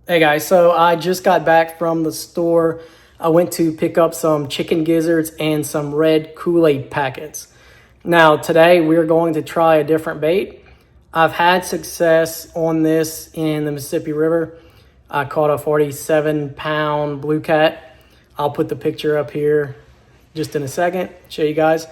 Hey guys, so I just got back from the store. I went to pick up some chicken gizzards and some red Kool-Aid packets. Now today we're going to try a different bait. I've had success on this in the Mississippi River. I caught a 47-pound blue cat. I'll put the picture up here just in a second, show you guys.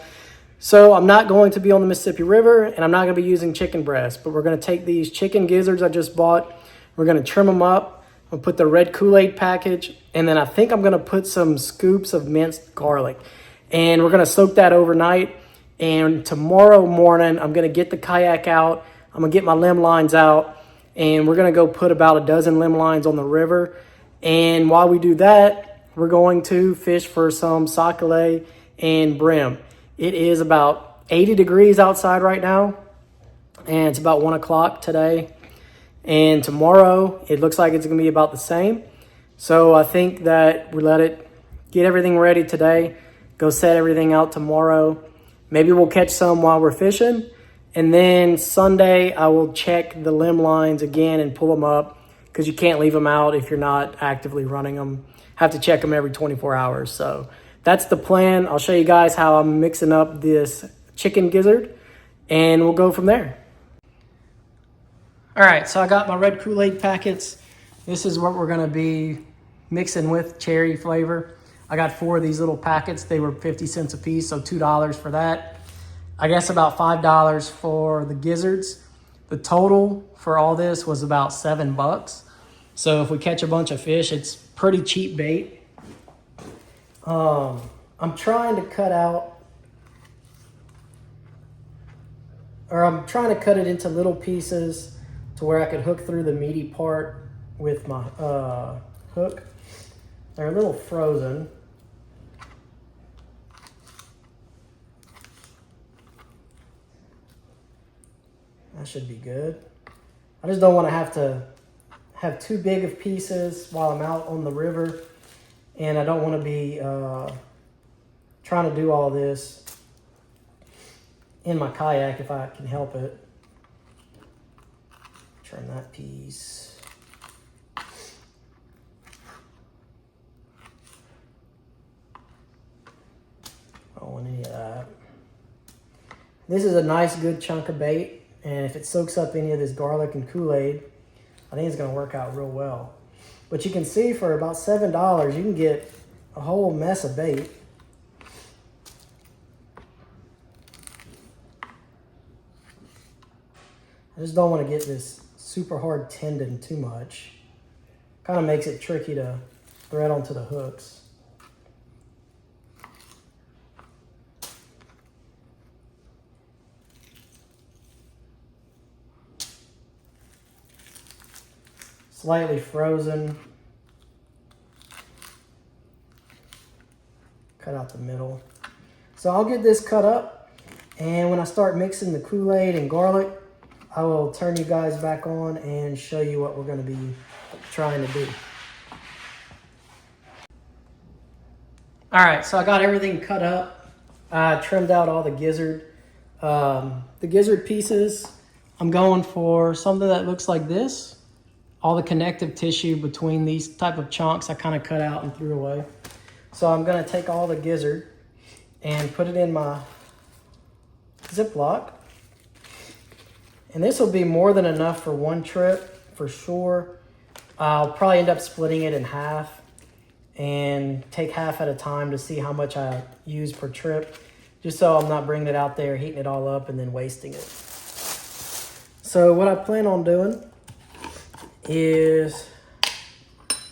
So I'm not going to be on the Mississippi River and I'm not going to be using chicken breast, but we're going to take these chicken gizzards I just bought. We're going to trim them up. I'll put the red Kool-Aid package, and then I think I'm gonna put some scoops of minced garlic. And we're gonna soak that overnight. And tomorrow morning, I'm gonna get the kayak out. I'm gonna get my limb lines out, and we're gonna go put about a dozen limb lines on the river. And while we do that, we're going to fish for some sac-a-lait and brim. It is about 80 degrees outside right now, and it's about 1 o'clock today. And tomorrow, it looks like it's going to be about the same. So I think that we let it get everything ready today, go set everything out tomorrow. Maybe we'll catch some while we're fishing. And then Sunday, I will check the limb lines again and pull them up because you can't leave them out if you're not actively running them. Have to check them every 24 hours. So that's the plan. I'll show you guys how I'm mixing up this chicken gizzard, and we'll go from there. All right, so I got my red Kool-Aid packets. This is what we're gonna be mixing with cherry flavor. I got 4 of these little packets. They were 50 cents a piece, so $2 for that. I guess about $5 for the gizzards. The total for all this was about $7. So if we catch a bunch of fish, it's pretty cheap bait. I'm trying to cut it into little pieces to where I could hook through the meaty part with my hook. They're a little frozen. That should be good. I just don't want to have too big of pieces while I'm out on the river. And I don't want to be trying to do all this in my kayak if I can help it. Trim that piece. I don't want any of that. This is a nice good chunk of bait, and if it soaks up any of this garlic and Kool-Aid, I think it's gonna work out real well. But you can see for about $7, you can get a whole mess of bait. I just don't want to get this super hard tendon too much. Kind of makes it tricky to thread onto the hooks. Slightly frozen. Cut out the middle. So I'll get this cut up, and when I start mixing the Kool-Aid and garlic, I will turn you guys back on and show you what we're going to be trying to do. All right, so I got everything cut up. I trimmed out all the gizzard. The gizzard pieces, I'm going for something that looks like this. All the connective tissue between these type of chunks I kind of cut out and threw away. So I'm going to take all the gizzard and put it in my Ziploc. And this will be more than enough for one trip, for sure. I'll probably end up splitting it in half and take half at a time to see how much I use per trip, just so I'm not bringing it out there, heating it all up, and then wasting it. So what I plan on doing is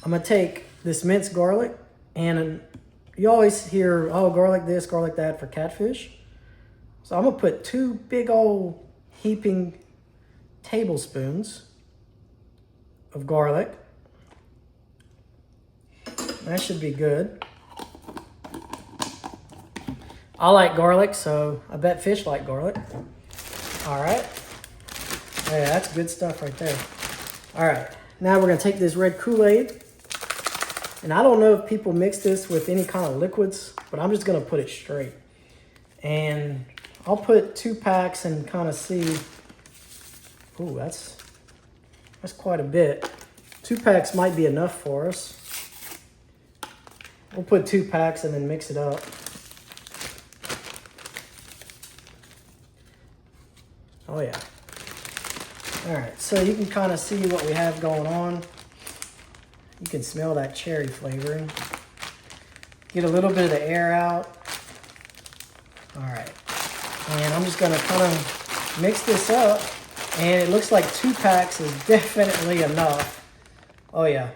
I'm gonna take this minced garlic, and you always hear, oh, garlic this, garlic that for catfish. So I'm gonna put 2 big old heaping tablespoons of garlic. That should be good. I like garlic, so I bet fish like garlic. All right. Yeah, that's good stuff right there. All right, now we're gonna take this red Kool-Aid, and I don't know if people mix this with any kind of liquids, but I'm just gonna put it straight. And I'll put 2 packs and kind of see. Ooh, that's quite a bit. 2 packs might be enough for us. We'll put 2 packs and then mix it up. Oh yeah. All right, so you can kind of see what we have going on. You can smell that cherry flavoring. Get a little bit of the air out. All right, and I'm just gonna kind of mix this up, and it looks like 2 packs is definitely enough. Oh yeah,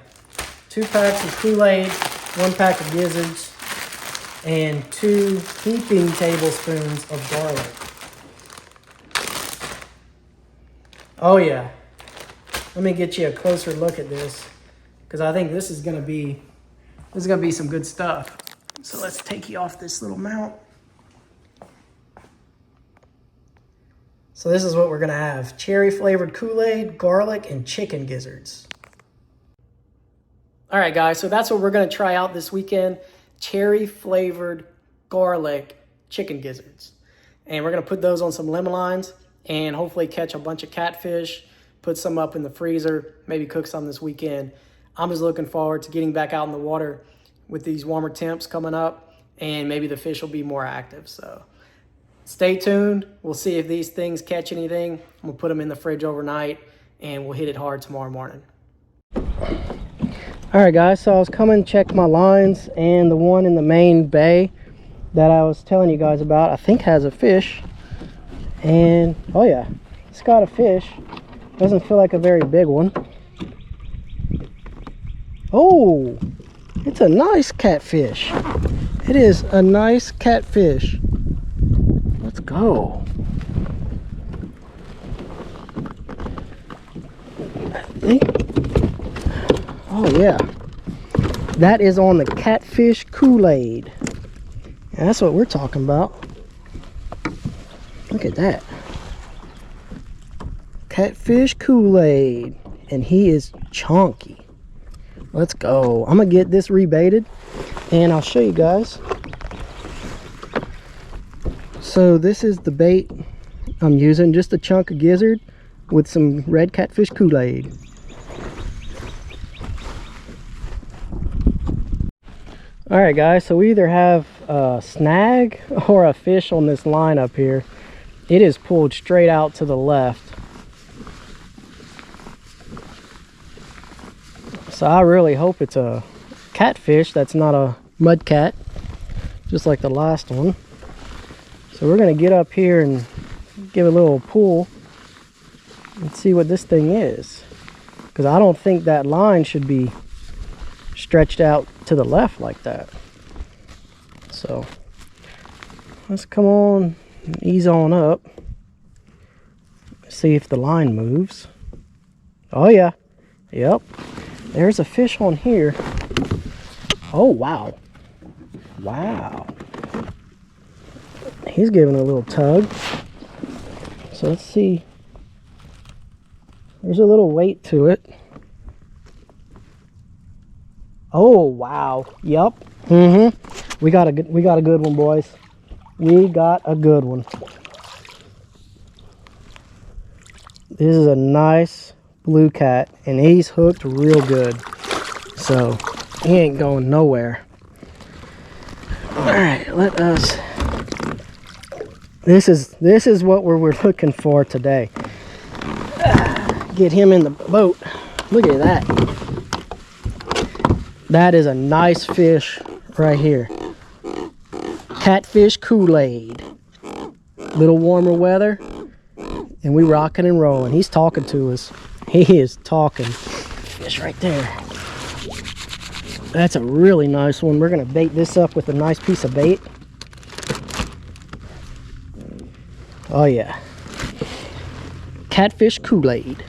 2 packs of Kool-Aid, 1 pack of gizzards, and 2 heaping tablespoons of garlic. Oh yeah, let me get you a closer look at this, because I think this is gonna be some good stuff. So let's take you off this little mount. So this is what we're gonna have: cherry flavored Kool-Aid, garlic, and chicken gizzards. All right, guys, so that's what we're gonna try out this weekend: cherry flavored garlic chicken gizzards. And we're gonna put those on some lemon lines and hopefully catch a bunch of catfish, put some up in the freezer, maybe cook some this weekend. I'm just looking forward to getting back out in the water with these warmer temps coming up, and maybe the fish will be more active. So stay tuned. We'll see if these things catch anything. We'll put them in the fridge overnight, and we'll hit it hard tomorrow morning. All right, guys, so I was coming to check my lines, and the one in the main bay that I was telling you guys about, I think has a fish. And oh yeah, it's got a fish. Doesn't feel like a very big one. Oh, it's a nice catfish. It is a nice catfish. Let's go. I think. Oh yeah, that is on the Catfish Kool-Aid. Yeah, that's what we're talking about. Look at that. Catfish Kool-Aid. And he is chunky. Let's go. I'm going to get this rebaited, and I'll show you guys. So this is the bait I'm using. Just a chunk of gizzard with some red Catfish Kool-Aid. Alright guys, so we either have a snag or a fish on this line up here. It is pulled straight out to the left. So I really hope it's a catfish that's not a mud cat, just like the last one. So we're going to get up here and give it a little pull and see what this thing is. Because I don't think that line should be stretched out to the left like that. So let's come on, ease on up, see if the line moves. Oh yeah, yep, there's a fish on here. Oh wow, wow, he's giving a little tug. So let's see, there's a little weight to it. Oh wow, yep, we got a good one, boys. We got a good one. This is a nice blue cat, and he's hooked real good, so he ain't going nowhere. All right, let us. This is what we're looking for today. Get him in the boat. Look at that. That is a nice fish right here. Catfish Kool-Aid. Little warmer weather, and we rocking and rolling. He's talking to us. He is talking. Fish right there. That's a really nice one. We're gonna bait this up with a nice piece of bait. Oh yeah. Catfish Kool-Aid.